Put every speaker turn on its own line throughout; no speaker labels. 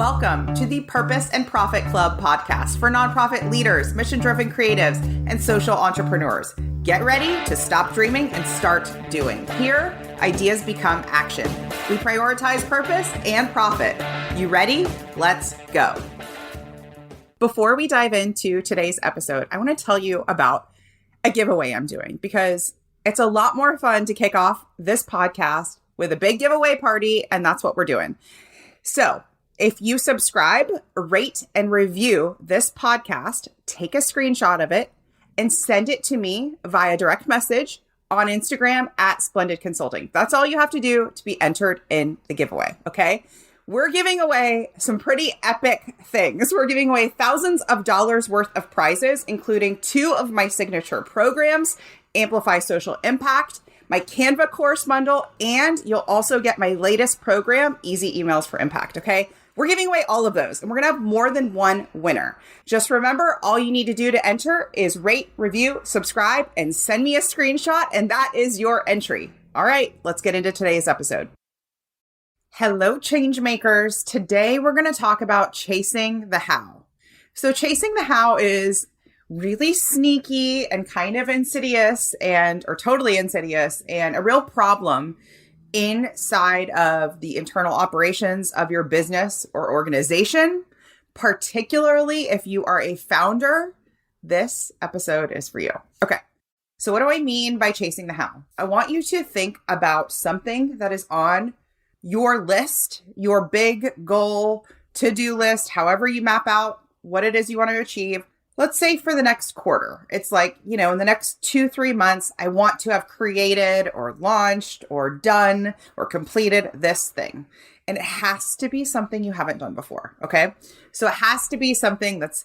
Welcome to the Purpose and Profit Club podcast for nonprofit leaders, mission-driven creatives, and social entrepreneurs. Get ready to stop dreaming and start doing. Here, ideas become action. We prioritize purpose and profit. You ready? Let's go. Before we dive into today's episode, I want to tell you about a giveaway I'm doing because it's a lot more fun to kick off this podcast with a big giveaway party, and that's what we're doing. So if you subscribe, rate, and review this podcast, take a screenshot of it and send it to me via direct message on Instagram at Splendid Consulting. That's all you have to do to be entered in the giveaway, okay? We're giving away some pretty epic things. We're giving away thousands of dollars worth of prizes, including 2 of my signature programs, Amplify Social Impact, my Canva course bundle, and you'll also get my latest program, Easy Emails for Impact, okay? We're giving away all of those, and we're going to have more than one winner. Just remember, all you need to do to enter is rate, review, subscribe, and send me a screenshot, and that is your entry. All right, let's get into today's episode. Hello, change makers. Today, we're going to talk about chasing the how. So chasing the how is really sneaky and kind of insidious or totally insidious and a real problem inside of the internal operations of your business or organization, particularly if you are a founder. This episode is for you. Okay. So what do I mean by chasing the how? I want you to think about something that is on your list, your big goal, to-do list, however you map out what it is you want to achieve. Let's say for the next quarter, it's like, in the next 2-3 months, I want to have created or launched or done or completed this thing. And it has to be something you haven't done before. Okay. So it has to be something that's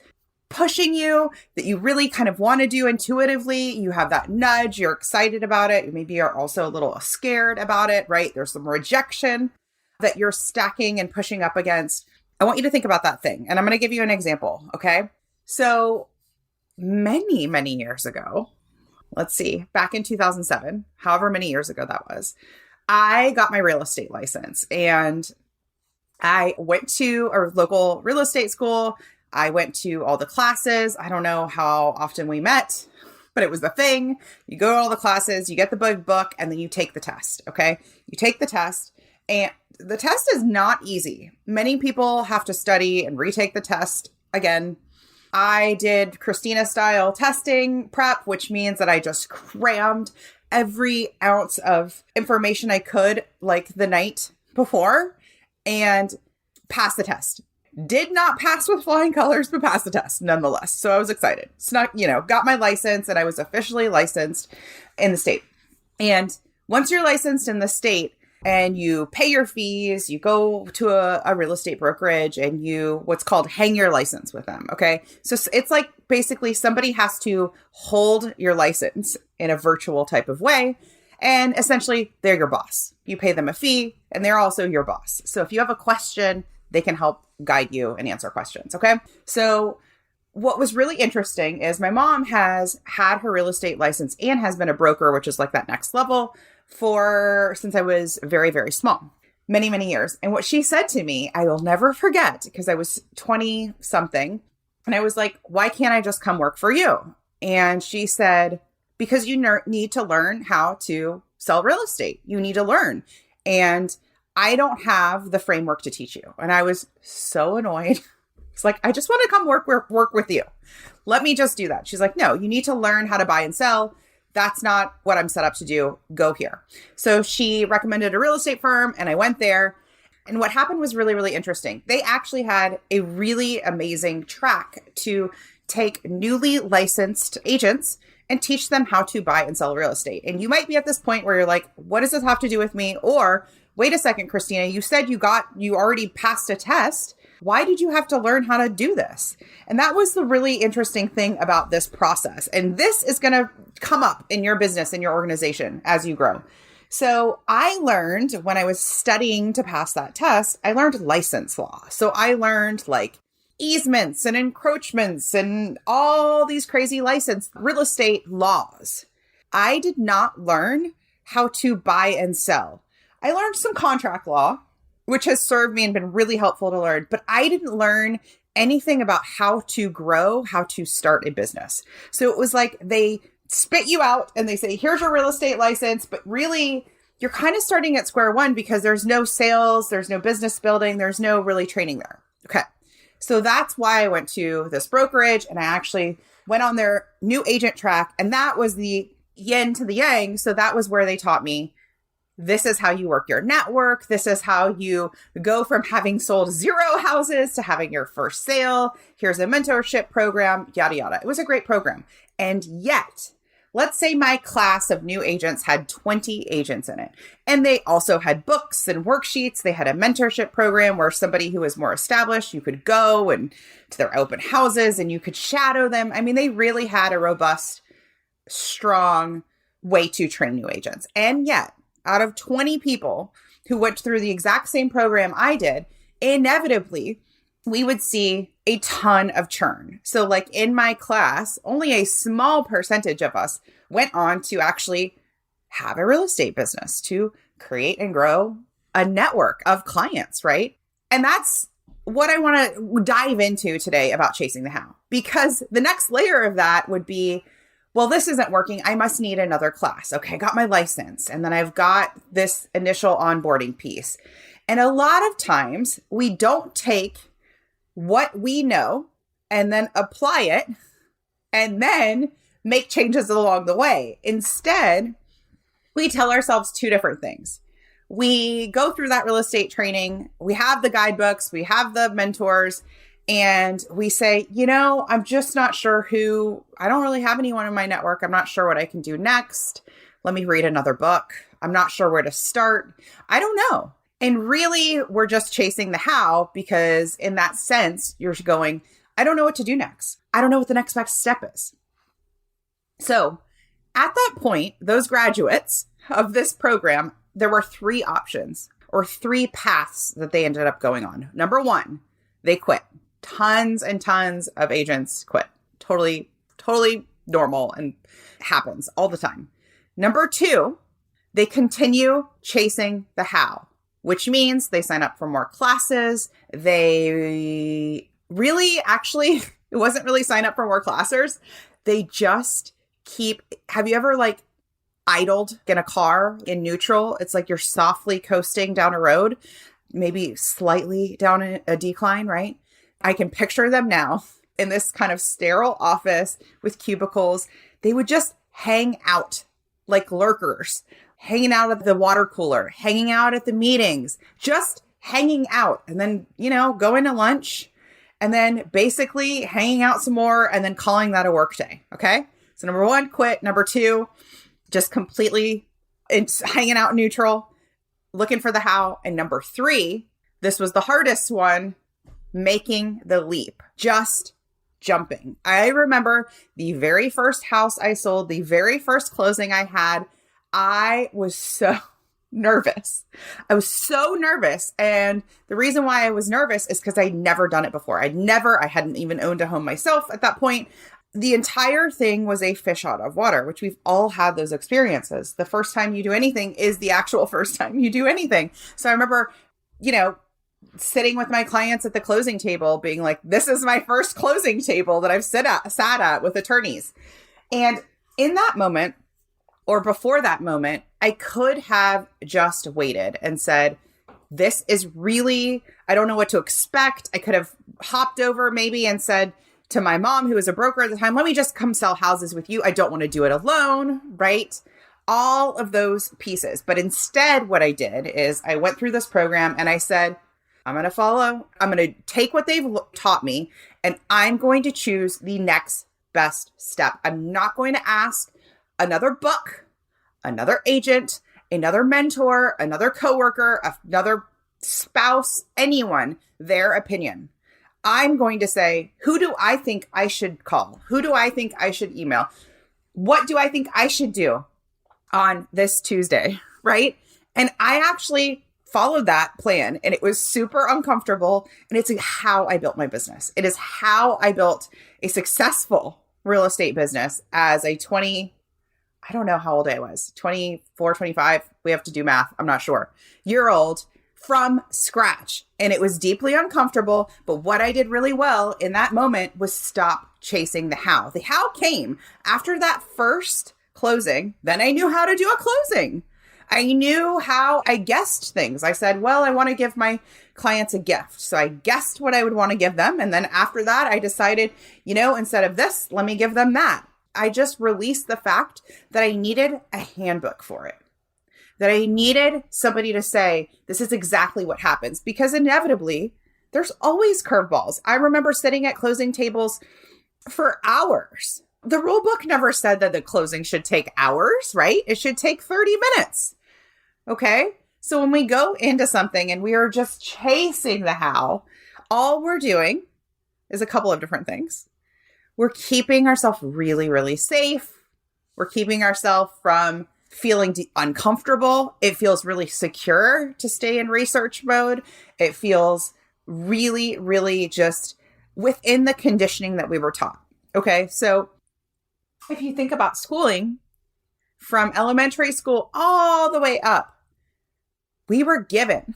pushing you, that you really kind of want to do intuitively. You have that nudge, you're excited about it. Maybe you're also a little scared about it, right? There's some rejection that you're stacking and pushing up against. I want you to think about that thing. And I'm going to give you an example. Okay. So many, many years ago, let's see, back in 2007, however many years ago that was, I got my real estate license and I went to a local real estate school. I went to all the classes. I don't know how often we met, but it was the thing. You go to all the classes, you get the big book, and then you take the test. Okay. You take the test, and the test is not easy. Many people have to study and retake the test again. I did Christina style testing prep, which means that I just crammed every ounce of information I could like the night before and passed the test. Did not pass with flying colors, but passed the test nonetheless. So I was excited. Got my license and I was officially licensed in the state. And once you're licensed in the state, and you pay your fees, you go to a real estate brokerage and you what's called hang your license with them. Okay. So it's like basically somebody has to hold your license in a virtual type of way. And essentially they're your boss. You pay them a fee and they're also your boss. So if you have a question, they can help guide you and answer questions. Okay. So what was really interesting is my mom has had her real estate license and has been a broker, which is like that next level since I was very, very small, many, many years. And what she said to me, I will never forget because I was 20 something. And I was like, why can't I just come work for you? And she said, because you need to learn how to sell real estate. You need to learn. And I don't have the framework to teach you. And I was so annoyed. It's like, I just want to come work with you. Let me just do that. She's like, no, you need to learn how to buy and sell. That's not what I'm set up to do. Go here. So she recommended a real estate firm and I went there. And what happened was really, really interesting. They actually had a really amazing track to take newly licensed agents and teach them how to buy and sell real estate. And you might be at this point where you're like, what does this have to do with me? Or wait a second, Christina, you said you already passed a test. Why did you have to learn how to do this? And that was the really interesting thing about this process. And this is going to come up in your business, in your organization as you grow. So I learned when I was studying to pass that test, I learned license law. So I learned like easements and encroachments and all these crazy license real estate laws. I did not learn how to buy and sell. I learned some contract law. which has served me and been really helpful to learn. But I didn't learn anything about how to grow, how to start a business. So it was like they spit you out and they say, here's your real estate license. But really, you're kind of starting at square one because there's no sales, there's no business building, there's no really training there. Okay. So that's why I went to this brokerage and I actually went on their new agent track. And that was the yin to the yang. So that was where they taught me, this is how you work your network. This is how you go from having sold 0 houses to having your first sale. Here's a mentorship program, yada, yada. It was a great program. And yet, let's say my class of new agents had 20 agents in it. And they also had books and worksheets. They had a mentorship program where somebody who was more established, you could go and to their open houses and you could shadow them. I mean, they really had a robust, strong way to train new agents. And yet, out of 20 people who went through the exact same program I did, inevitably, we would see a ton of churn. So like in my class, only a small percentage of us went on to actually have a real estate business, to create and grow a network of clients, right? And that's what I want to dive into today about chasing the how, because the next layer of that would be, well, this isn't working. I must need another class. Okay, I got my license and then I've got this initial onboarding piece. And a lot of times we don't take what we know and then apply it and then make changes along the way. Instead, we tell ourselves 2 different things. We go through that real estate training, we have the guidebooks, we have the mentors, and we say, I'm just not sure I don't really have anyone in my network. I'm not sure what I can do next. Let me read another book. I'm not sure where to start. I don't know. And really, we're just chasing the how, because in that sense, you're going, I don't know what to do next. I don't know what the next best step is. So at that point, those graduates of this program, there were 3 options or 3 paths that they ended up going on. Number 1, they quit. Tons and tons of agents quit. Totally normal and happens all the time. Number 2, they continue chasing the how, which means they sign up for more classes. They really, actually, it wasn't really sign up for more classes. They just have you ever idled in a car in neutral? It's like you're softly coasting down a road, maybe slightly down a decline, right? I can picture them now in this kind of sterile office with cubicles. They would just hang out like lurkers, hanging out at the water cooler, hanging out at the meetings, just hanging out, and then, going to lunch and then basically hanging out some more and then calling that a work day. Okay. So number 1, quit. Number 2, just completely hanging out neutral, looking for the how. And number 3, this was the hardest one, making the leap, just jumping. I remember the very first house I sold, the very first closing I had, I was so nervous. I was so nervous. And the reason why I was nervous is because I'd never done it before. I hadn't even owned a home myself at that point. The entire thing was a fish out of water, which we've all had those experiences. The first time you do anything is the actual first time you do anything. So I remember, sitting with my clients at the closing table being like, this is my first closing table that I've sat at with attorneys. And in that moment, or before that moment, I could have just waited and said, this is really, I don't know what to expect. I could have hopped over maybe and said to my mom, who was a broker at the time, let me just come sell houses with you. I don't want to do it alone, right? All of those pieces. But instead, what I did is I went through this program and I said, I'm going to take what they've taught me, and I'm going to choose the next best step. I'm not going to ask another book, another agent, another mentor, another coworker, another spouse, anyone, their opinion. I'm going to say, who do I think I should call? Who do I think I should email? What do I think I should do on this Tuesday, right? And I actually followed that plan, and it was super uncomfortable. And it's how I built my business. It is how I built a successful real estate business as a I don't know how old I was, 24, 25. We have to do math. I'm not sure. Year old, from scratch. And it was deeply uncomfortable. But what I did really well in that moment was stop chasing the how. The how came after that first closing. Then I knew how to do a closing. I knew how I guessed things. I said, well, I want to give my clients a gift. So I guessed what I would want to give them. And then after that, I decided, instead of this, let me give them that. I just released the fact that I needed a handbook for it, that I needed somebody to say, this is exactly what happens, because inevitably there's always curveballs. I remember sitting at closing tables for hours. The rule book never said that the closing should take hours, right? It should take 30 minutes. Okay. So when we go into something and we are just chasing the how, all we're doing is a couple of different things. We're keeping ourselves really, really safe. We're keeping ourselves from feeling uncomfortable. It feels really secure to stay in research mode. It feels really, really just within the conditioning that we were taught. Okay. So if you think about schooling from elementary school all the way up, we were given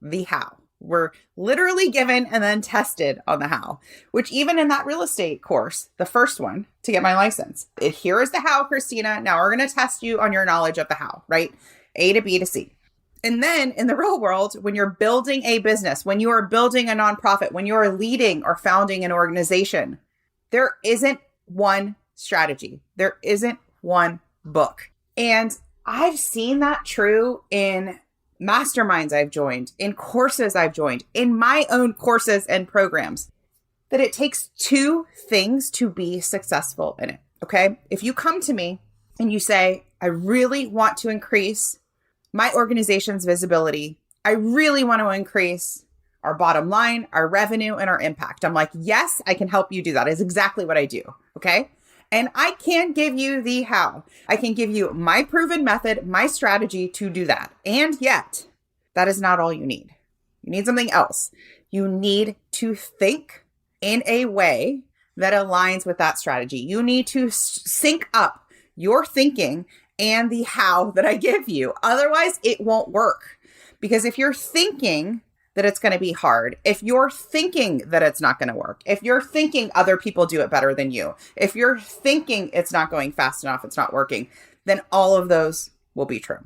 the how. We're literally given and then tested on the how, which even in that real estate course, the first one to get my license, here is the how, Christina. Now we're going to test you on your knowledge of the how, right? A to B to C. And then in the real world, when you're building a business, when you are building a nonprofit, when you are leading or founding an organization, there isn't one strategy. There isn't one book. And I've seen that true in masterminds I've joined, in courses I've joined, in my own courses and programs, that it takes two things to be successful in it. Okay. If you come to me and you say, I really want to increase my organization's visibility, I really want to increase our bottom line, our revenue, and our impact. I'm like, yes, I can help you do that. Is exactly what I do. Okay. And I can give you the how. I can give you my proven method, my strategy to do that. And yet, that is not all you need. You need something else. You need to think in a way that aligns with that strategy. You need to sync up your thinking and the how that I give you. Otherwise, it won't work. Because if you're thinking that it's going to be hard, if you're thinking that it's not going to work, if you're thinking other people do it better than you, if you're thinking it's not going fast enough, it's not working, then all of those will be true.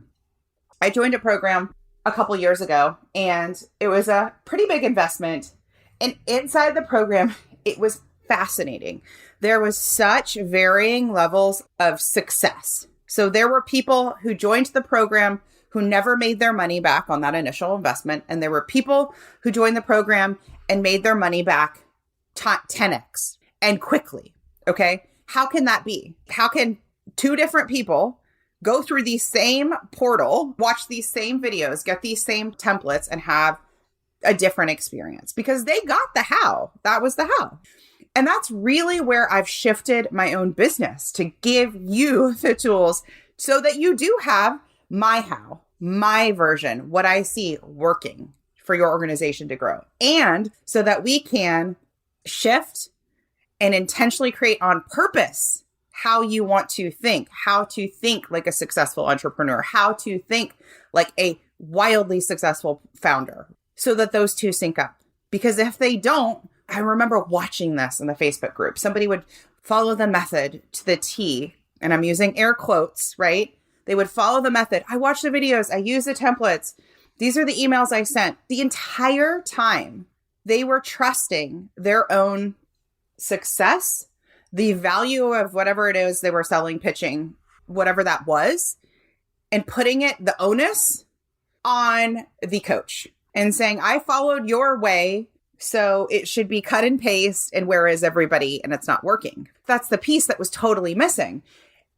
I joined a program a couple years ago, and it was a pretty big investment. And inside the program, it was fascinating. There was such varying levels of success. So there were people who joined the program who never made their money back on that initial investment. And there were people who joined the program and made their money back 10x and quickly. Okay. How can that be? How can two different people go through the same portal, watch these same videos, get these same templates, and have a different experience? Because they got the how. That was the how. And that's really where I've shifted my own business, to give you the tools so that you do have my how, my version, what I see working for your organization to grow. And so that we can shift and intentionally create on purpose how you want to think, how to think like a successful entrepreneur, how to think like a wildly successful founder, so that those two sync up. Because if they don't, I remember watching this in the Facebook group. Somebody would follow the method to the T, and I'm using air quotes, right? They would follow the method. I watched the videos. I used the templates. These are the emails I sent. The entire time, they were trusting their own success, the value of whatever it is they were selling, pitching, whatever that was, and putting the onus on the coach and saying, I followed your way, so it should be cut and paste, and where is everybody? And it's not working. That's the piece that was totally missing,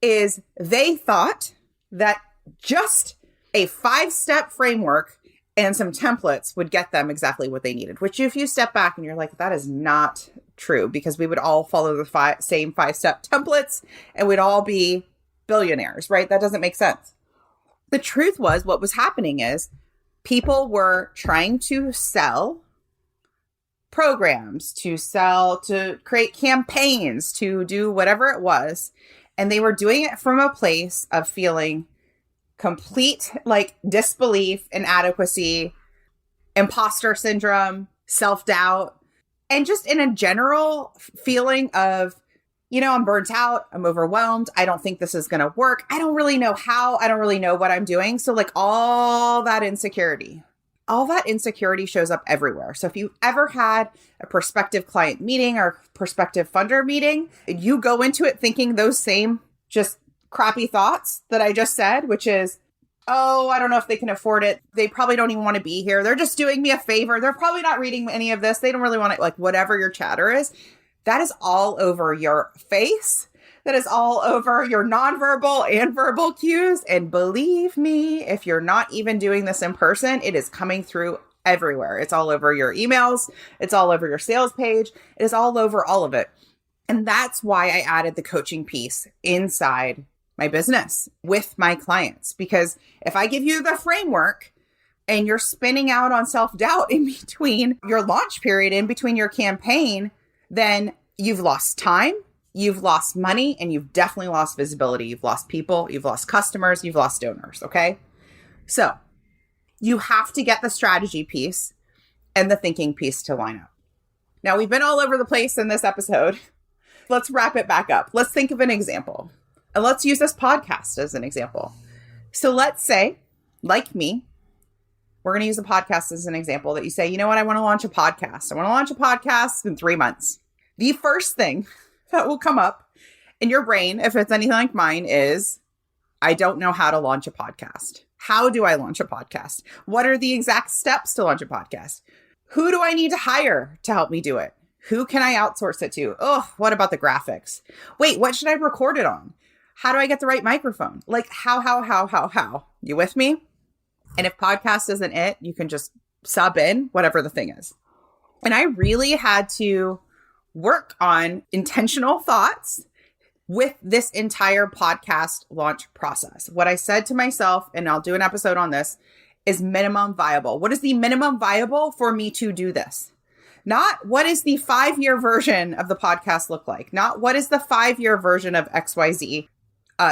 is they thought that just a 5-step framework and some templates would get them exactly what they needed, which if you step back and you're like, that is not true, because we would all follow the same 5-step templates and we'd all be billionaires, right? That doesn't make sense. The truth was, what was happening is people were trying to sell programs, to create campaigns, to do whatever it was. And they were doing it from a place of feeling complete disbelief, inadequacy, imposter syndrome, self-doubt, and just in a general feeling of, I'm burnt out. I'm overwhelmed. I don't think this is going to work. I don't really know how. I don't really know what I'm doing. So like all that insecurity shows up everywhere. So if you ever had a prospective client meeting or prospective funder meeting, you go into it thinking those same just crappy thoughts that I just said, which is, oh, I don't know if they can afford it. They probably don't even want to be here. They're just doing me a favor. They're probably not reading any of this. They don't really want to, like, whatever your chatter is. That is all over your face. That is all over your nonverbal and verbal cues. And believe me, if you're not even doing this in person, it is coming through everywhere. It's all over your emails. It's all over your sales page. It is all over all of it. And that's why I added the coaching piece inside my business with my clients. Because if I give you the framework and you're spinning out on self-doubt in between your launch period, in between your campaign, then you've lost time, you've lost money, and you've definitely lost visibility. You've lost people, you've lost customers, you've lost donors, okay? So you have to get the strategy piece and the thinking piece to line up. Now, we've been all over the place in this episode. Let's wrap it back up. Let's think of an example. And let's use this podcast as an example. So let's say, like me, we're going to use a podcast as an example that you say, you know what? I want to launch a podcast. I want to launch a podcast in 3 months. The first thing that will come up in your brain, if it's anything like mine, is, I don't know how to launch a podcast. How do I launch a podcast? What are the exact steps to launch a podcast? Who do I need to hire to help me do it? Who can I outsource it to? Oh, what about the graphics? Wait, what should I record it on? How do I get the right microphone? Like how? You with me? And if podcast isn't it, you can just sub in whatever the thing is. And I really had to work on intentional thoughts with this entire podcast launch process. What I said to myself, and I'll do an episode on this, is minimum viable. What is the minimum viable for me to do this? Not what is the 5-year version of the podcast look like? Not what is the 5-year version of XYZ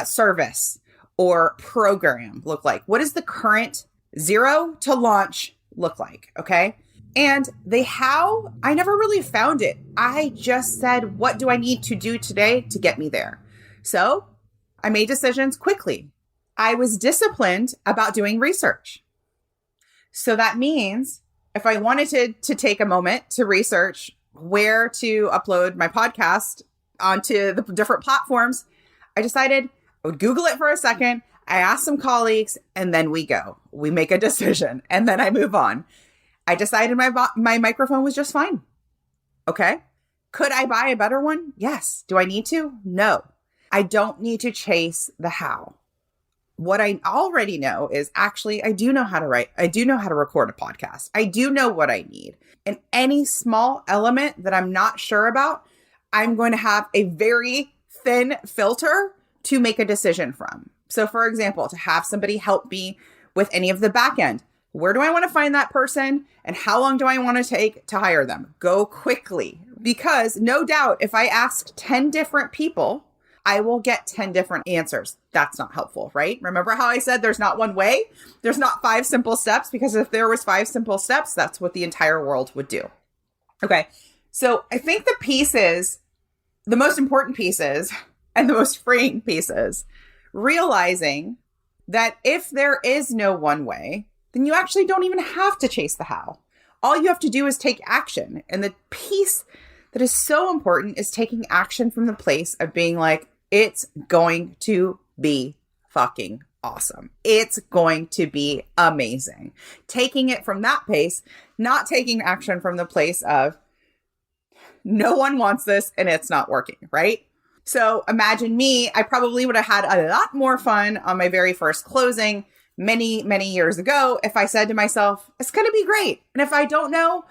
service or program look like? What is the current 0 to launch look like? Okay. And the how, I never really found it. I just said, what do I need to do today to get me there? So I made decisions quickly. I was disciplined about doing research. So that means if I wanted to take a moment to research where to upload my podcast onto the different platforms, I decided I would Google it for a second. I asked some colleagues, and then we go. We make a decision, and then I move on. I decided my microphone was just fine. Okay. Could I buy a better one? Yes. Do I need to? No. I don't need to chase the how. What I already know is actually, I do know how to write. I do know how to record a podcast. I do know what I need. And any small element that I'm not sure about, I'm going to have a very thin filter to make a decision from. So for example, to have somebody help me with any of the back end, where do I want to find that person and how long do I want to take to hire them? Go quickly, because no doubt if I ask 10 different people, I will get 10 different answers. That's not helpful, right? Remember how I said there's not one way? There's not 5 simple steps, because if there was 5 simple steps, that's what the entire world would do. Okay. So I think the most important pieces and the most freeing pieces, realizing that if there is no one way, then you actually don't even have to chase the how. All you have to do is take action. And the piece that is so important is taking action from the place of being like, it's going to be fucking awesome. It's going to be amazing. Taking it from that pace, not taking action from the place of no one wants this and it's not working, right? So imagine me, I probably would have had a lot more fun on my very first closing many, many years ago if I said to myself, it's going to be great. And if I don't know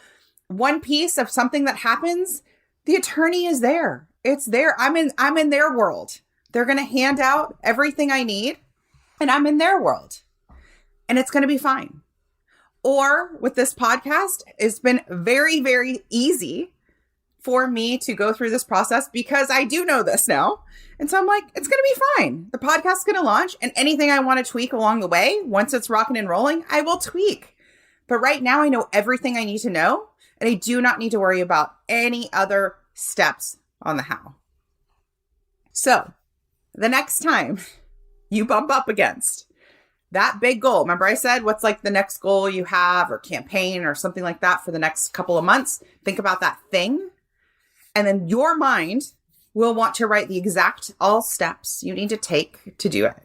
one piece of something that happens, the attorney is there. It's there. I'm in their world. They're going to hand out everything I need and I'm in their world and it's going to be fine. Or with this podcast, it's been very, very easy for me to go through this process because I do know this now. And so I'm like, it's going to be fine. The podcast's going to launch and anything I want to tweak along the way, once it's rocking and rolling, I will tweak. But right now I know everything I need to know, and I do not need to worry about any other steps on the how. So the next time you bump up against that big goal, remember I said, what's like the next goal you have or campaign or something like that for the next couple of months? Think about that thing. And then your mind will want to write the exact all steps you need to take to do it.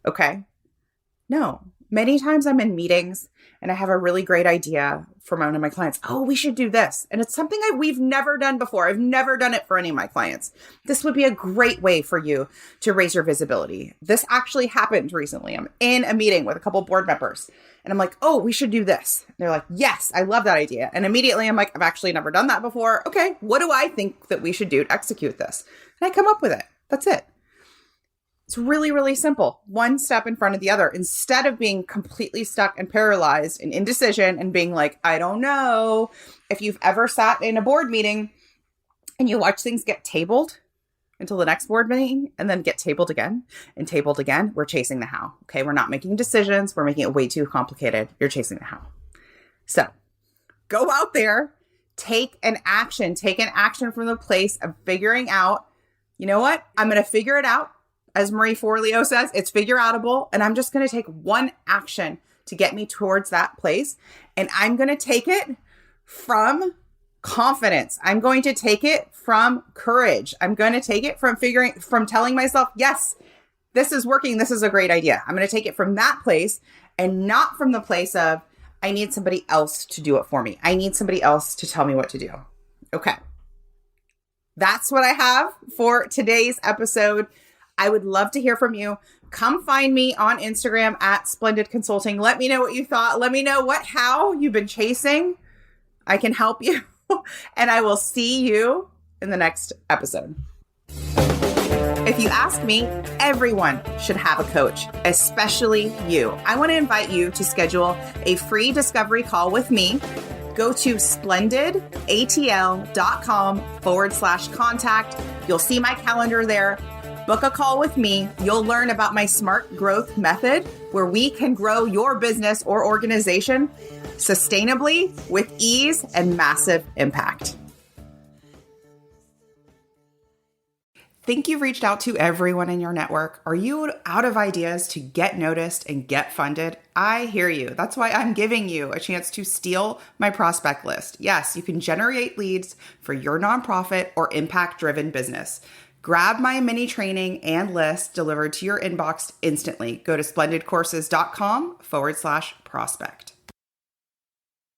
Okay? No. Many times I'm in meetings and I have a really great idea for one of my clients. Oh, we should do this. And it's something we've never done before. I've never done it for any of my clients. This would be a great way for you to raise your visibility. This actually happened recently. I'm in a meeting with a couple board members and I'm like, oh, we should do this. And they're like, yes, I love that idea. And immediately I'm like, I've actually never done that before. Okay, what do I think that we should do to execute this? And I come up with it. That's it. It's really, really simple. One step in front of the other. Instead of being completely stuck and paralyzed and indecision and being like, I don't know. If you've ever sat in a board meeting and you watch things get tabled until the next board meeting and then get tabled again and tabled again, we're chasing the how. Okay. We're not making decisions. We're making it way too complicated. You're chasing the how. So go out there, take an action from the place of figuring out, you know what? I'm going to figure it out. As Marie Forleo says, it's figure outable. And I'm just going to take one action to get me towards that place. And I'm going to take it from confidence. I'm going to take it from courage. I'm going to take it from telling myself, yes, this is working. This is a great idea. I'm going to take it from that place and not from the place of, I need somebody else to do it for me. I need somebody else to tell me what to do. Okay. That's what I have for today's episode. I would love to hear from you. Come find me on Instagram at Splendid Consulting. Let me know what you thought. Let me know how you've been chasing. I can help you. And I will see you in the next episode. If you ask me, everyone should have a coach, especially you. I want to invite you to schedule a free discovery call with me. Go to splendidatl.com/contact. You'll see my calendar there. Book a call with me. You'll learn about my smart growth method where we can grow your business or organization sustainably with ease and massive impact. Think you've reached out to everyone in your network? Are you out of ideas to get noticed and get funded? I hear you. That's why I'm giving you a chance to steal my prospect list. Yes, you can generate leads for your nonprofit or impact-driven business. Grab my mini training and list delivered to your inbox instantly. Go to splendidcourses.com/prospect.